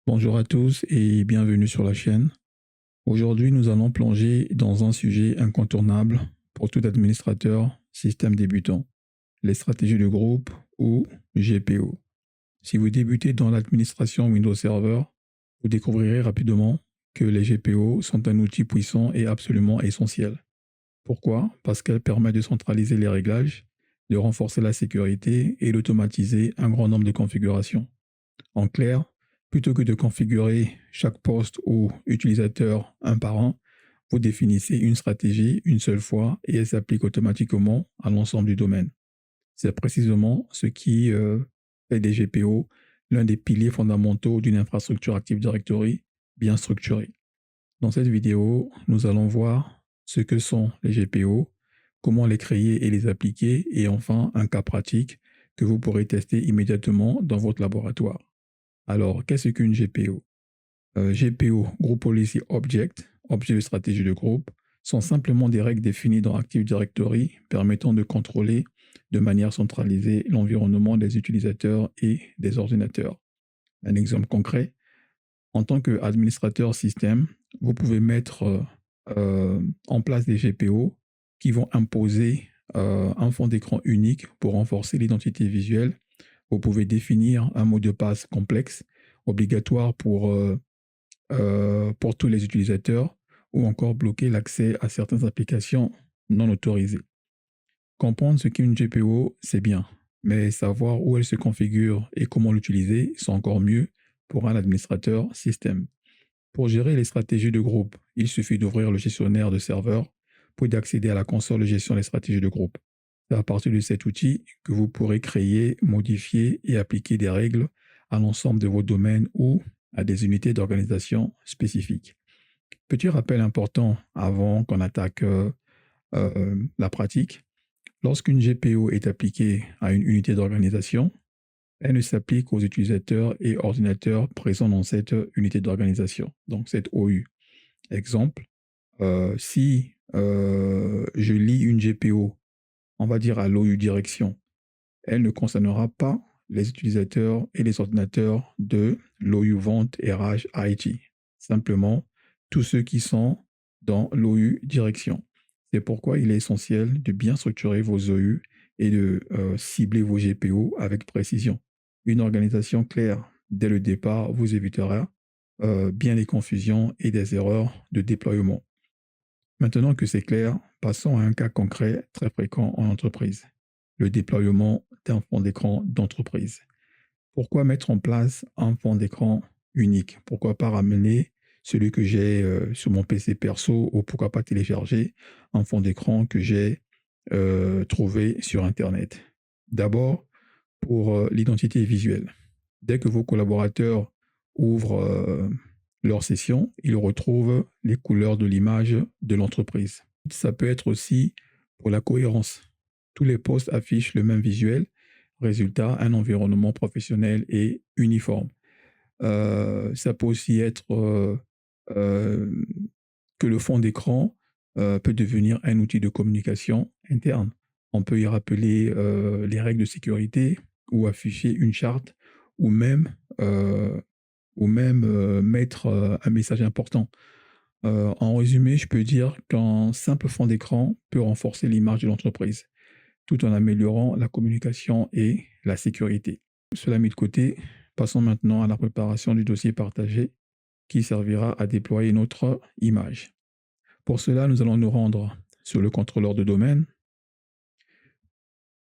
Bonjour à tous et bienvenue sur la chaîne. Aujourd'hui, nous allons plonger dans un sujet incontournable pour tout administrateur système débutant, les stratégies de groupe ou GPO. Si vous débutez dans l'administration Windows Server, vous découvrirez rapidement que les GPO sont un outil puissant et absolument essentiel. Pourquoi? Parce qu'elles permettent de centraliser les réglages, de renforcer la sécurité et d'automatiser un grand nombre de configurations. En clair, plutôt que de configurer chaque poste ou utilisateur un par un, vous définissez une stratégie une seule fois et elle s'applique automatiquement à l'ensemble du domaine. C'est précisément ce qui fait des GPO l'un des piliers fondamentaux d'une infrastructure Active Directory bien structurée. Dans cette vidéo, nous allons voir ce que sont les GPO, comment les créer et les appliquer, et enfin un cas pratique que vous pourrez tester immédiatement dans votre laboratoire. Alors, qu'est-ce qu'une GPO? GPO, Group Policy Object, objet de stratégie de groupe, sont simplement des règles définies dans Active Directory permettant de contrôler de manière centralisée l'environnement des utilisateurs et des ordinateurs. Un exemple concret, en tant qu'administrateur système, vous pouvez mettre en place des GPO qui vont imposer un fond d'écran unique pour renforcer l'identité visuelle. Vous pouvez définir un mot de passe complexe, obligatoire pour tous les utilisateurs, ou encore bloquer l'accès à certaines applications non autorisées. Comprendre ce qu'est une GPO, c'est bien, mais savoir où elle se configure et comment l'utiliser, c'est encore mieux pour un administrateur système. Pour gérer les stratégies de groupe, il suffit d'ouvrir le gestionnaire de serveur, puis d'accéder à la console de gestion des stratégies de groupe. C'est à partir de cet outil que vous pourrez créer, modifier et appliquer des règles à l'ensemble de vos domaines ou à des unités d'organisation spécifiques. Petit rappel important avant qu'on attaque la pratique. Lorsqu'une GPO est appliquée à une unité d'organisation, elle ne s'applique qu'aux utilisateurs et ordinateurs présents dans cette unité d'organisation, donc cette OU. Exemple, si je lis une GPO, on va dire à l'OU direction, elle ne concernera pas les utilisateurs et les ordinateurs de l'OU vente RH IT. Simplement, tous ceux qui sont dans l'OU direction. C'est pourquoi il est essentiel de bien structurer vos OU et de cibler vos GPO avec précision. Une organisation claire dès le départ vous évitera bien des confusions et des erreurs de déploiement. Maintenant que c'est clair, passons à un cas concret très fréquent en entreprise, le déploiement d'un fond d'écran d'entreprise. Pourquoi mettre en place un fond d'écran unique? Pourquoi pas ramener celui que j'ai sur mon PC perso, ou pourquoi pas télécharger un fond d'écran que j'ai trouvé sur Internet? D'abord, pour l'identité visuelle. Dès que vos collaborateurs ouvrent leur session, ils retrouvent les couleurs de l'image de l'entreprise. Ça peut être aussi pour la cohérence. Tous les postes affichent le même visuel. Résultat, un environnement professionnel et uniforme. Ça peut aussi être euh, que le fond d'écran peut devenir un outil de communication interne. On peut y rappeler les règles de sécurité ou afficher une charte ou même, euh, mettre un message important. En résumé, je peux dire qu'un simple fond d'écran peut renforcer l'image de l'entreprise tout en améliorant la communication et la sécurité. Cela mis de côté, passons maintenant à la préparation du dossier partagé qui servira à déployer notre image. Pour cela, nous allons nous rendre sur le contrôleur de domaine.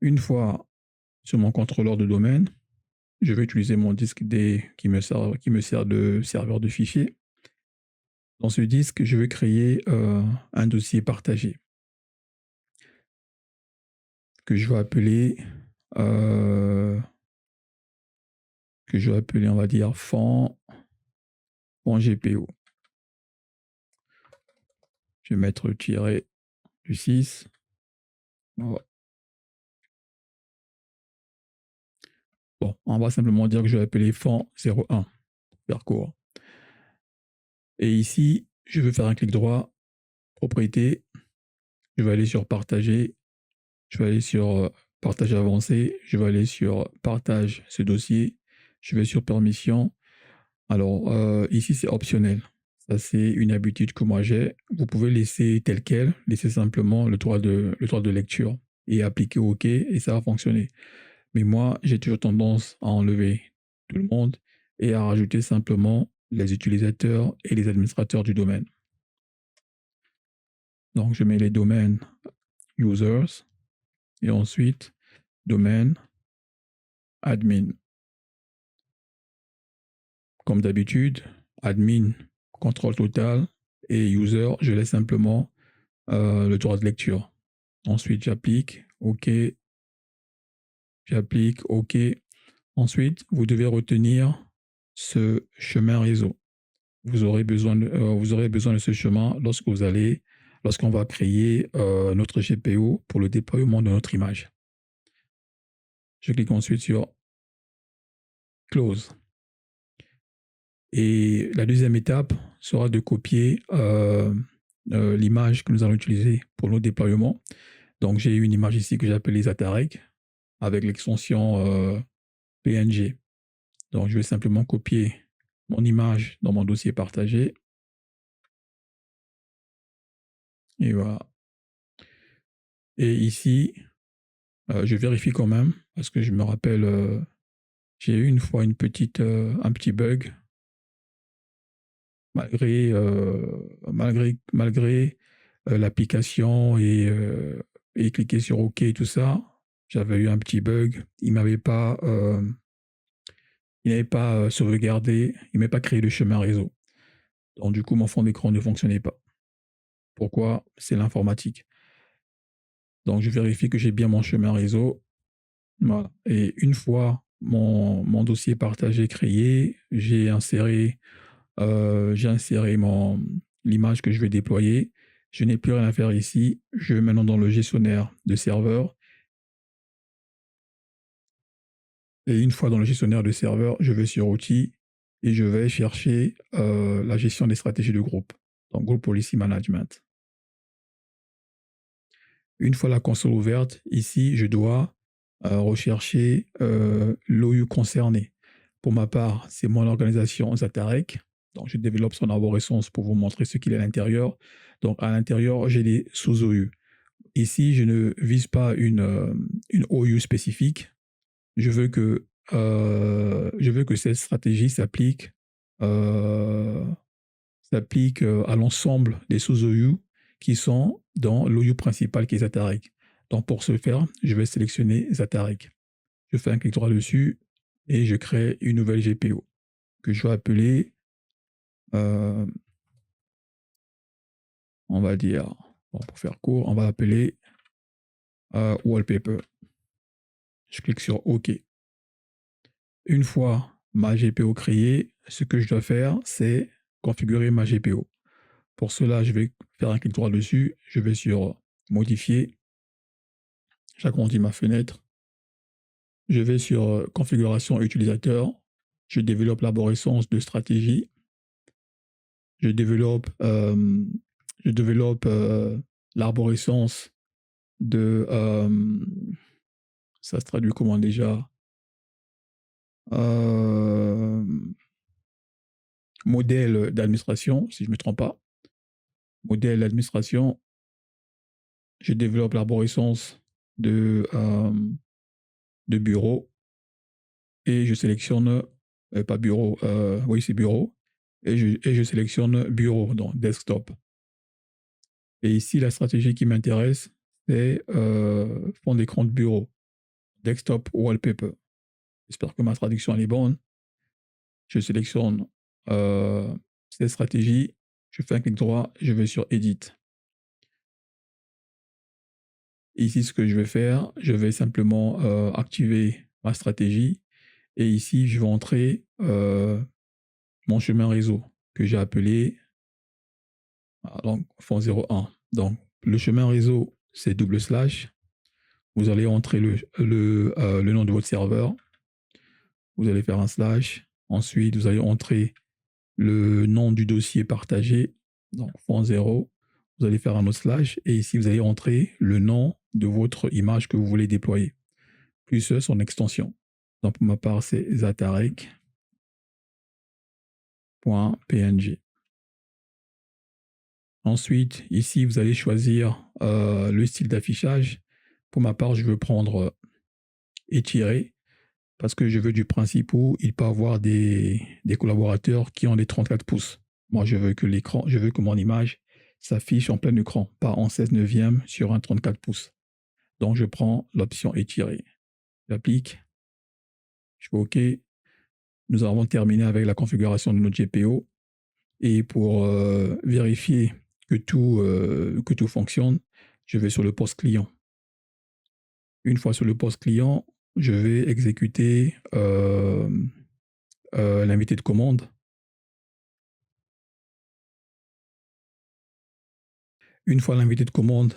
Une fois sur mon contrôleur de domaine, je vais utiliser mon disque D qui me sert de serveur de fichiers. Dans ce disque, je vais créer un dossier partagé que je vais appeler, on va dire, fond GPO. Je vais mettre tiré du 6. Voilà. Bon, on va simplement dire que je vais appeler fond 01, pour faire court. Et ici, je vais faire un clic droit, propriété. Je vais aller sur partager. Je vais aller sur partage avancé. Je vais aller sur partage ce dossier. Je vais sur permission. Alors, ici, c'est optionnel. Ça, c'est une habitude que moi j'ai. Vous pouvez laisser tel quel, laisser simplement le droit de lecture et appliquer OK et ça va fonctionner. Mais moi, j'ai toujours tendance à enlever tout le monde et à rajouter simplement les utilisateurs et les administrateurs du domaine. Donc, je mets les domaines users et ensuite domaine admin. Comme d'habitude, admin, contrôle total et user, je laisse simplement le droit de lecture. Ensuite, j'applique OK. J'applique OK. Ensuite, vous devez retenir ce chemin réseau. Vous aurez besoin de ce chemin lorsqu'on va créer notre GPO pour le déploiement de notre image. Je clique ensuite sur Close. Et la deuxième étape sera de copier l'image que nous allons utiliser pour nos déploiements. Donc, j'ai une image ici que j'appelle les Zatarek avec l'extension PNG. Donc, je vais simplement copier mon image dans mon dossier partagé. Et voilà. Et ici, je vérifie quand même parce que je me rappelle, j'ai eu une fois un petit bug malgré l'application et cliquer sur OK et tout ça. J'avais eu un petit bug. Il n'avait pas sauvegardé, il m'avait pas créé le chemin réseau. Donc du coup, mon fond d'écran ne fonctionnait pas. Pourquoi? C'est l'informatique. Donc je vérifie que j'ai bien mon chemin réseau. Voilà. Et une fois mon dossier partagé créé, j'ai inséré l'image que je vais déployer. Je n'ai plus rien à faire ici. Je vais maintenant dans le gestionnaire de serveur. Et une fois dans le gestionnaire de serveur, je vais sur Outils et je vais chercher la gestion des stratégies de groupe. Donc, Group Policy Management. Une fois la console ouverte, ici, je dois rechercher l'OU concerné. Pour ma part, c'est mon organisation Zatarek. Donc, je développe son arborescence pour vous montrer ce qu'il est à l'intérieur. Donc, à l'intérieur, j'ai des sous-OU. Ici, je ne vise pas une OU spécifique. Je veux que cette stratégie s'applique à l'ensemble des sous-OU qui sont dans l'OU principal qui est Zatarek. Donc, pour ce faire, je vais sélectionner Zatarek. Je fais un clic droit dessus et je crée une nouvelle GPO que je vais appeler, on va dire, bon, pour faire court, on va appeler Wallpaper. Je clique sur OK. Une fois ma GPO créée, ce que je dois faire, c'est configurer ma GPO. Pour cela, je vais faire un clic droit dessus. Je vais sur Modifier. J'agrandis ma fenêtre. Je vais sur Configuration utilisateur. Je développe l'arborescence de stratégie. Je développe l'arborescence de... ça se traduit comment déjà? Modèle d'administration, si je ne me trompe pas. Modèle d'administration. Je développe l'arborescence de bureau et je sélectionne, pas bureau, oui c'est bureau, et je sélectionne bureau, donc desktop. Et ici, la stratégie qui m'intéresse, c'est fond d'écran de bureau, desktop wallpaper. J'espère que ma traduction elle est bonne. Je sélectionne cette stratégie, je fais un clic droit, je vais sur Edit. Ici, ce que je vais faire, je vais simplement activer ma stratégie. Et ici, je vais entrer mon chemin réseau que j'ai appelé donc, fond 01. Donc, le chemin réseau, c'est /. Vous allez entrer le nom de votre serveur. Vous allez faire un /. Ensuite, vous allez entrer le nom du dossier partagé. Donc, fond 0. Vous allez faire un autre /. Et ici, vous allez entrer le nom de votre image que vous voulez déployer, plus son extension. Donc, pour ma part, c'est Zatarek. .png. Ensuite, ici, vous allez choisir le style d'affichage. Pour ma part, je veux prendre étiré parce que je veux du principe où il peut y avoir des collaborateurs qui ont des 34 pouces. Moi, je veux que mon image s'affiche en plein écran, pas en 16 neuvième sur un 34 pouces. Donc, je prends l'option étiré. J'applique. Je fais OK. Nous avons terminé avec la configuration de notre GPO. Et pour vérifier que tout fonctionne, je vais sur le poste client. Une fois sur le poste client, je vais exécuter l'invité de commande. Une fois l'invité de commande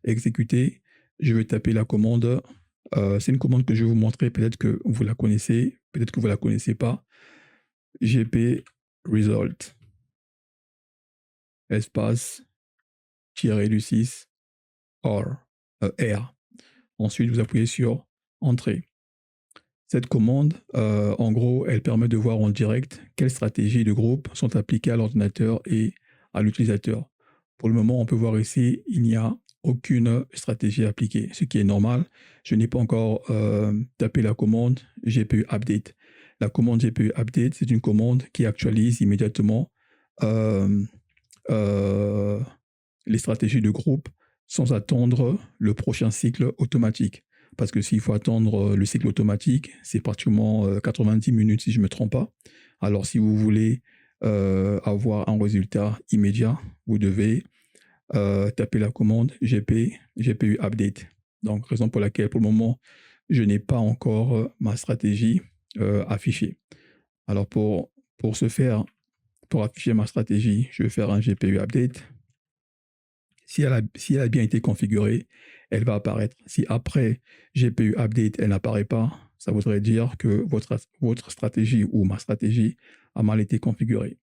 exécuté, je vais taper la commande. C'est une commande que je vais vous montrer. Peut-être que vous la connaissez, peut-être que vous ne la connaissez pas. GP result espace -du6 R. Ensuite, vous appuyez sur Entrée. Cette commande, en gros, elle permet de voir en direct quelles stratégies de groupe sont appliquées à l'ordinateur et à l'utilisateur. Pour le moment, on peut voir ici, il n'y a aucune stratégie appliquée, ce qui est normal. Je n'ai pas encore tapé la commande GPU Update. La commande GPU Update, c'est une commande qui actualise immédiatement les stratégies de groupe sans attendre le prochain cycle automatique. Parce que s'il faut attendre le cycle automatique, c'est pratiquement 90 minutes si je ne me trompe pas. Alors si vous voulez avoir un résultat immédiat, vous devez taper la commande GPU Update. Donc raison pour laquelle pour le moment, je n'ai pas encore ma stratégie affichée. Alors pour ce faire, pour afficher ma stratégie, je vais faire un GPU Update. Si elle a bien été configurée, elle va apparaître. Si après GPU Update, elle n'apparaît pas, ça voudrait dire que votre stratégie ou ma stratégie a mal été configurée.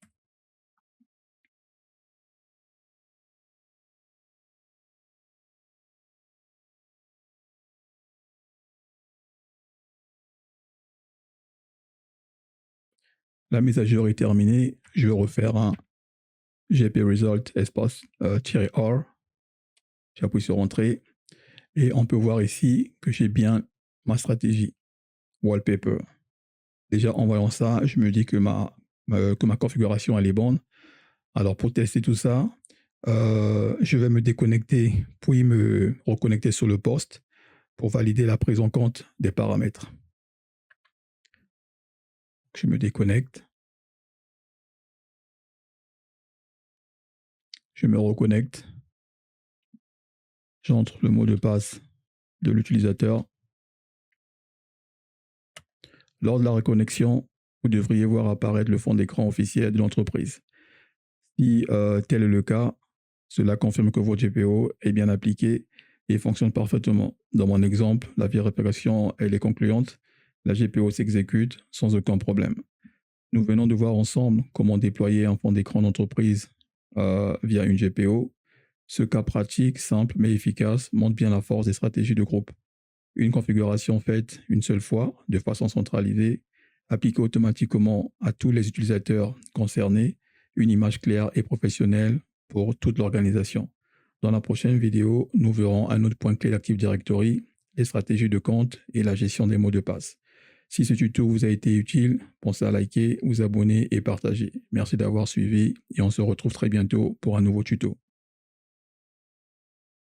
La mise à jour est terminée. Je vais refaire un GP result espace -R. J'appuie sur Entrée et on peut voir ici que j'ai bien ma stratégie wallpaper. Déjà en voyant ça, je me dis que ma configuration elle est bonne. Alors pour tester tout ça, je vais me déconnecter puis me reconnecter sur le poste pour valider la prise en compte des paramètres. Je me déconnecte. Je me reconnecte. J'entre le mot de passe de l'utilisateur. Lors de la reconnexion, vous devriez voir apparaître le fond d'écran officiel de l'entreprise. Si tel est le cas, cela confirme que votre GPO est bien appliqué et fonctionne parfaitement. Dans mon exemple, la vérification elle est concluante. La GPO s'exécute sans aucun problème. Nous venons de voir ensemble comment déployer un fond d'écran d'entreprise via une GPO. Ce cas pratique, simple mais efficace, montre bien la force des stratégies de groupe. Une configuration faite une seule fois, de façon centralisée, appliquée automatiquement à tous les utilisateurs concernés, une image claire et professionnelle pour toute l'organisation. Dans la prochaine vidéo, nous verrons un autre point clé d'Active Directory, les stratégies de compte et la gestion des mots de passe. Si ce tuto vous a été utile, pensez à liker, vous abonner et partager. Merci d'avoir suivi et on se retrouve très bientôt pour un nouveau tuto.